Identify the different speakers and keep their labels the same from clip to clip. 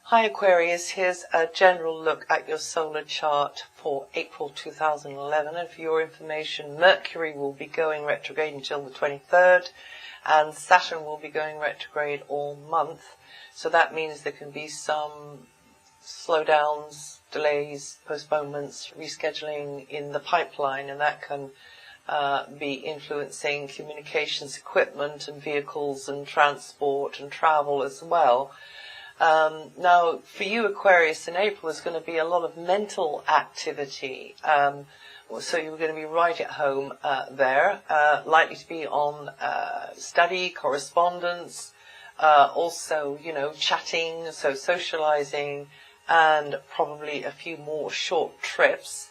Speaker 1: Hi Aquarius, here's a general look at your solar chart for April 2011, and for your information, Mercury will be going retrograde until the 23rd and Saturn will be going retrograde all month. So that means there can be some slowdowns, delays, postponements, rescheduling in the pipeline, and that can be influencing communications equipment and vehicles and transport and travel as well. Now, for you Aquarius, in April there's going to be a lot of mental activity. So you're going to be right at home there, likely to be on study, correspondence, also, chatting, so socializing, and probably a few more short trips.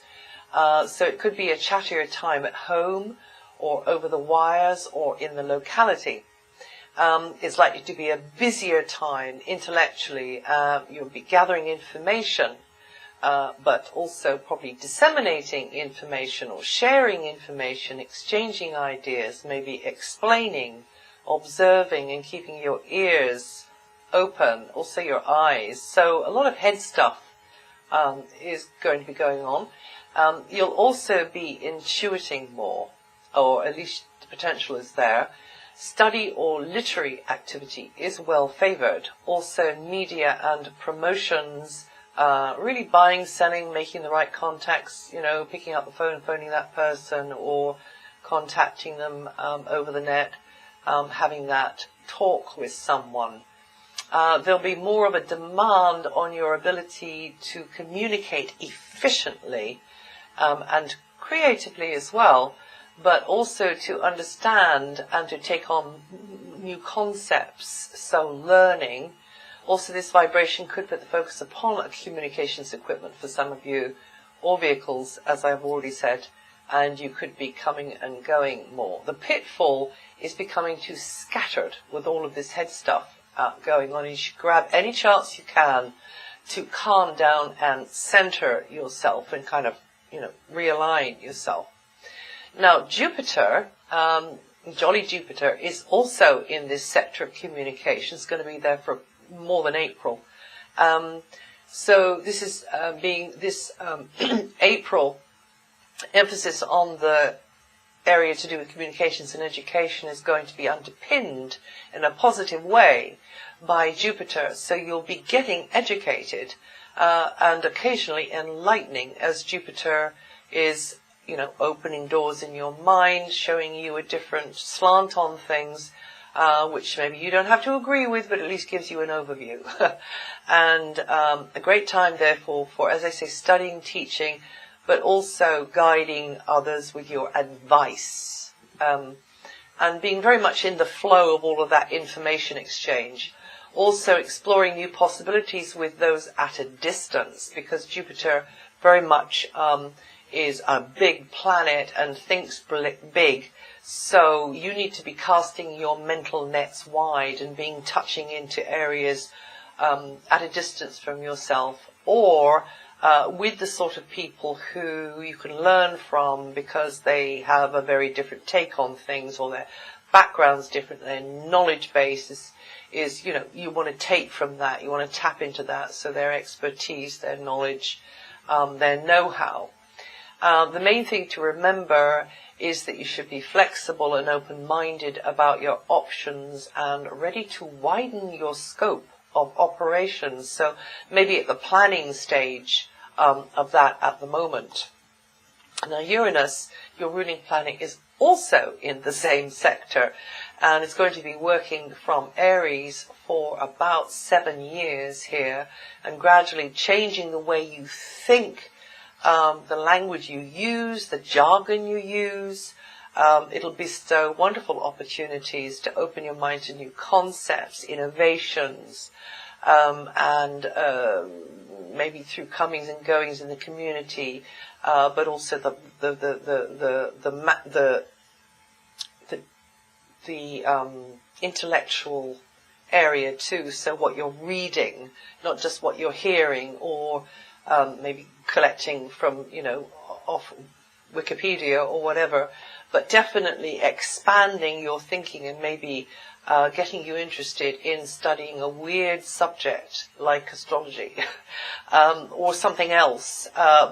Speaker 1: So it could be a chattier time at home or over the wires or in the locality. It's likely to be a busier time intellectually. You'll be gathering information, but also probably disseminating information or sharing information, exchanging ideas, maybe explaining, observing and keeping your ears open, also your eyes. So a lot of head stuff is going to be going on. You'll also be intuiting more, or at least the potential is there. Study or literary activity is well favored. Also media and promotions, really buying, selling, making the right contacts, picking up the phone, phoning that person, or contacting them over the net, having that talk with someone. There'll be more of a demand on your ability to communicate efficiently and creatively as well, but also to understand and to take on new concepts, so learning. Also, this vibration could put the focus upon communications equipment for some of you, or vehicles, as I've already said, and you could be coming and going more. The pitfall is becoming too scattered with all of this head stuff going on. You should grab any chance you can to calm down and center yourself and kind of, realign yourself. Now, Jupiter, jolly Jupiter, is also in this sector of communication. It's going to be there for more than April. So this is April, emphasis on the area to do with communications and education is going to be underpinned in a positive way by Jupiter. So you'll be getting educated and occasionally enlightening, as Jupiter is opening doors in your mind, showing you a different slant on things, which maybe you don't have to agree with, but at least gives you an overview. And a great time, therefore, for, as I say, studying, teaching, but also guiding others with your advice, and being very much in the flow of all of that information exchange. Also exploring new possibilities with those at a distance, because Jupiter very much is a big planet and thinks big. So you need to be casting your mental nets wide and touching into areas at a distance from yourself, or with the sort of people who you can learn from because they have a very different take on things, or their background's different, their knowledge base is you want to take from that, you want to tap into that, so their expertise, their knowledge, their know-how. The main thing to remember is that you should be flexible and open-minded about your options and ready to widen your scope of operations. So maybe at the planning stage of that at the moment. Now Uranus, your ruling planet, is also in the same sector, and it's going to be working from Aries for about 7 years here, and gradually changing the way you think, the language you use, the jargon you use. It'll bestow wonderful opportunities to open your mind to new concepts, innovations, and maybe through comings and goings in the community, but also the intellectual area too. So what you're reading, not just what you're hearing, or maybe collecting from off Wikipedia or whatever, but definitely expanding your thinking and maybe getting you interested in studying a weird subject like astrology or something else,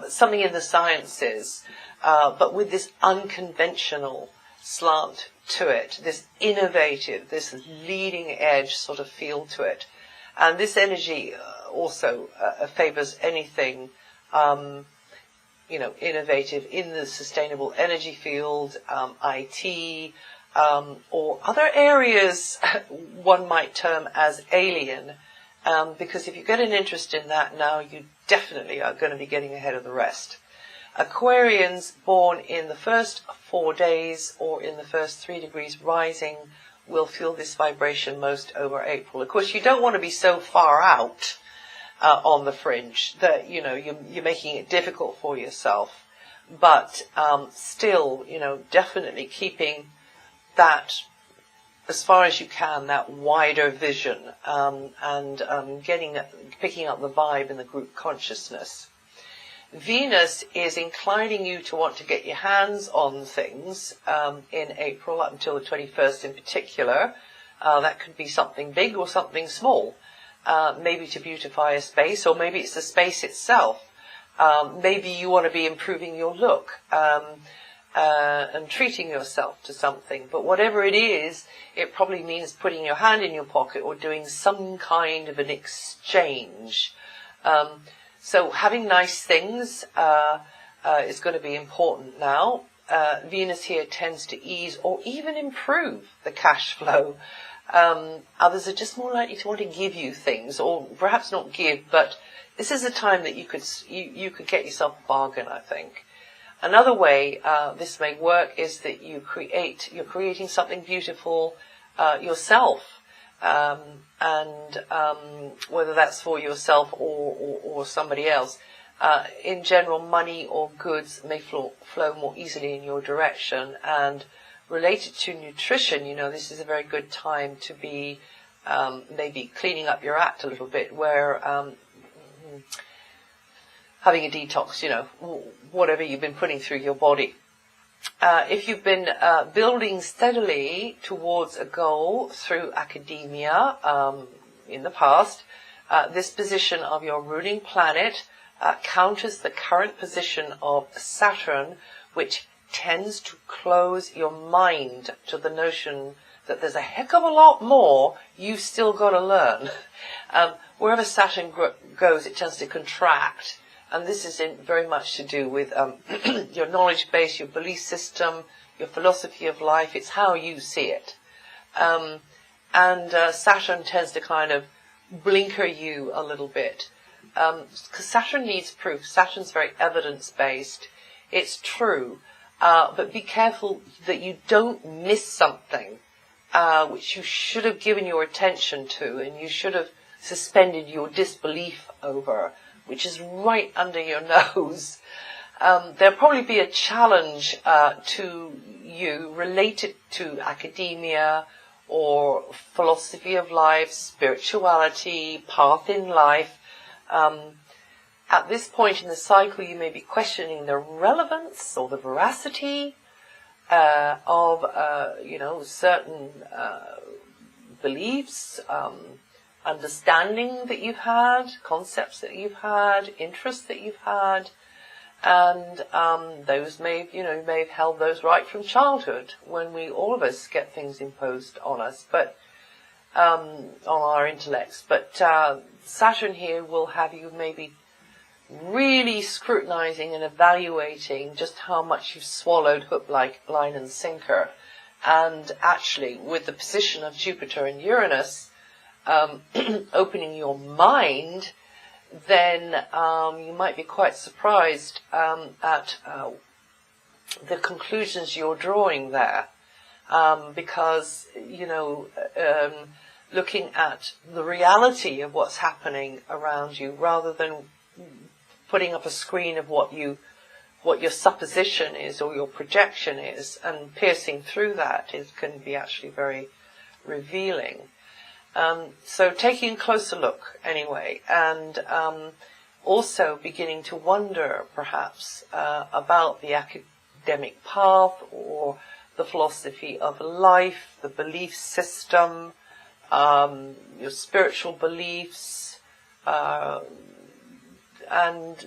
Speaker 1: something in the sciences, but with this unconventional slant to it, this innovative, this leading edge sort of feel to it. And this energy also favors anything innovative in the sustainable energy field, IT, or other areas one might term as alien, because if you get an interest in that now, you definitely are going to be getting ahead of the rest. Aquarians born in the first 4 days or in the first 3 degrees rising will feel this vibration most over April. Of course, you don't want to be so far out on the fringe that, you're making it difficult for yourself. But still, definitely keeping that, as far as you can, that wider vision, and picking up the vibe in the group consciousness. Venus is inclining you to want to get your hands on things in April, up until the 21st in particular. That could be something big or something small. Maybe to beautify a space, or maybe it's the space itself. Maybe you want to be improving your look and treating yourself to something. But whatever it is, it probably means putting your hand in your pocket or doing some kind of an exchange. So having nice things is going to be important now. Venus here tends to ease or even improve the cash flow. Others are just more likely to want to give you things, or perhaps not give, but this is a time that you could get yourself a bargain, I think. Another way this may work is that you're creating something beautiful yourself. And whether that's for yourself or somebody else. In general, money or goods may flow more easily in your direction. And related to nutrition, this is a very good time to be maybe cleaning up your act a little bit, where having a detox, whatever you've been putting through your body. If you've been building steadily towards a goal through academia in the past, this position of your ruling planet counters the current position of Saturn, which tends to close your mind to the notion that there's a heck of a lot more you've still got to learn. Wherever Saturn goes, it tends to contract. And this is very much to do with your knowledge base, your belief system, your philosophy of life. It's how you see it. And Saturn tends to kind of blinker you a little bit. Because Saturn needs proof. Saturn's very evidence-based. It's true. But be careful that you don't miss something which you should have given your attention to, and you should have suspended your disbelief over, which is right under your nose. There'll probably be a challenge to you related to academia or philosophy of life, spirituality, path in life. At this point in the cycle, you may be questioning the relevance or the veracity of certain beliefs, understanding that you've had, concepts that you've had, interests that you've had, and those may have held those right from childhood, when all of us get things imposed on us, but on our intellects. But Saturn here will have you maybe really scrutinizing and evaluating just how much you've swallowed hook, line and sinker. And actually, with the position of Jupiter and Uranus opening your mind, then you might be quite surprised at the conclusions you're drawing there, because looking at the reality of what's happening around you, rather than putting up a screen of what your supposition is or your projection is, and piercing through that can be actually very revealing. So taking a closer look anyway, and also beginning to wonder perhaps about the academic path or the philosophy of life, the belief system, your spiritual beliefs, and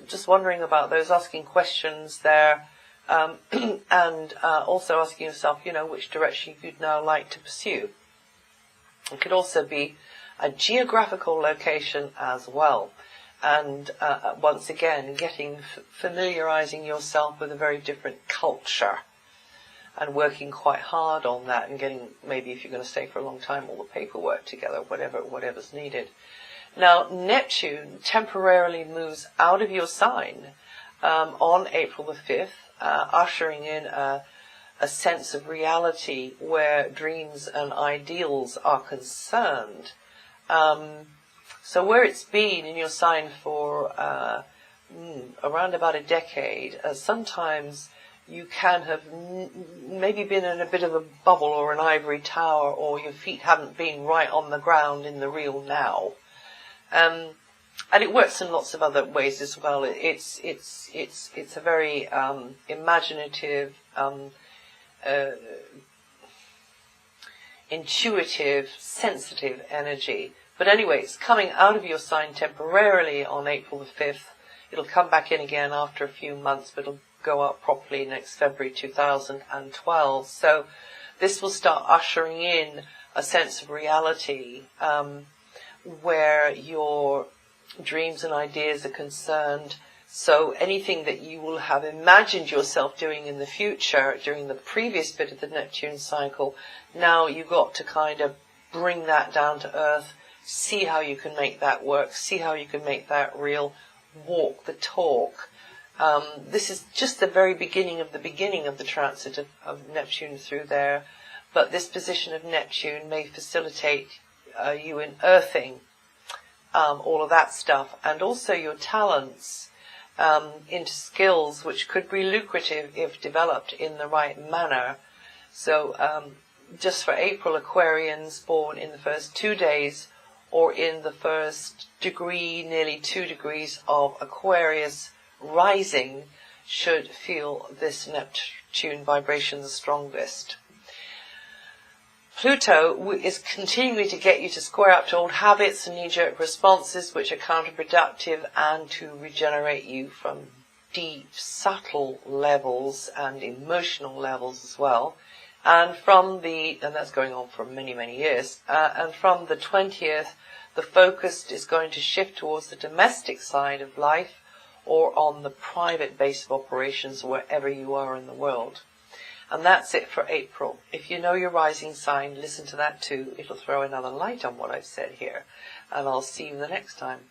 Speaker 1: just wondering about those, asking questions there, and also asking yourself, which direction you'd now like to pursue. It could also be a geographical location as well. And once again, familiarizing yourself with a very different culture and working quite hard on that and getting, maybe if you're going to stay for a long time, all the paperwork together, whatever's needed. Now, Neptune temporarily moves out of your sign on April the 5th, ushering in a sense of reality where dreams and ideals are concerned. So where it's been in your sign for around about a decade, sometimes you can have maybe been in a bit of a bubble or an ivory tower, or your feet haven't been right on the ground in the real now. And it works in lots of other ways as well. It's a very imaginative, intuitive, sensitive energy. But anyway, it's coming out of your sign temporarily on April the 5th. It'll come back in again after a few months, but it'll go out properly next February 2012. So this will start ushering in a sense of reality where your dreams and ideas are concerned. So anything that you will have imagined yourself doing in the future during the previous bit of the Neptune cycle, now you've got to kind of bring that down to earth, see how you can make that work, see how you can make that real, walk the talk. This is just the very beginning of the transit of Neptune through there, but this position of Neptune may facilitate you in earthing all of that stuff, and also your talents into skills which could be lucrative if developed in the right manner. So just for April, Aquarians born in the first 2 days or in the first degree, nearly 2 degrees of Aquarius rising should feel this Neptune vibration the strongest. Pluto is continuing to get you to square up to old habits and knee-jerk responses which are counterproductive, and to regenerate you from deep, subtle levels and emotional levels as well. And that's going on for many, many years. And from the 20th, the focus is going to shift towards the domestic side of life, or on the private base of operations wherever you are in the world. And that's it for April. If you know your rising sign, listen to that too. It'll throw another light on what I've said here. And I'll see you the next time.